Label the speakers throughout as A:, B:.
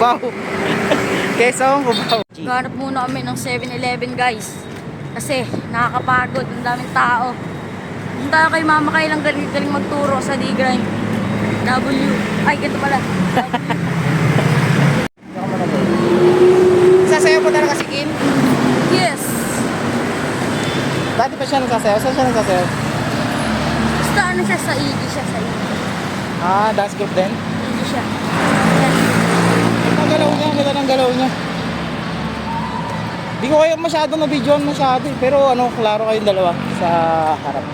A: Cubao. Quezon, Cubao.
B: Ganap muna kami ng 7-Eleven guys. Kasi nakakapagod, ang daming tao. Kung tayo kay Mama Kay lang galing magturo sa D-Grind. W. Ay, ganito pala.
A: Sasayaw po talaga si Kim?
B: Yes.
A: Dati pa siya nagsasayaw? Saan siya nagsasayaw?
B: Basta ano siya sa Iggy siya sa Iggy.
A: Ah, dance group din?
B: Iggy siya. Yan.
A: Ang galaw niya, ang ganda ng galaw niya. Di ko kayo masyado na-videoan masyado eh. Pero ano, klaro kayong dalawa sa harap.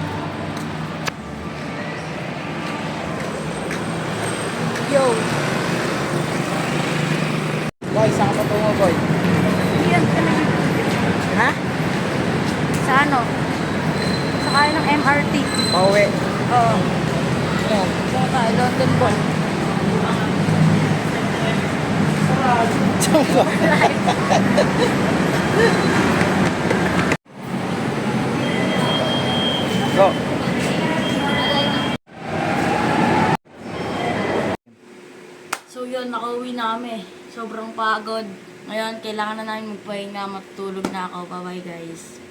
B: Yo.
A: Boy, saan ka patungo, boy?
B: Yan ka na.
A: Ha?
B: Sa ano? Sa kaya ng MRT.
A: Pauwi.
B: Oo.
A: Ayan.
B: Sa tayo, London Ball.
A: Go.
B: So yun, nakauwi na kami. Sobrang pagod. Ngayon, kailangan na namin magpahinga, matutulog na ako. Bye-bye guys.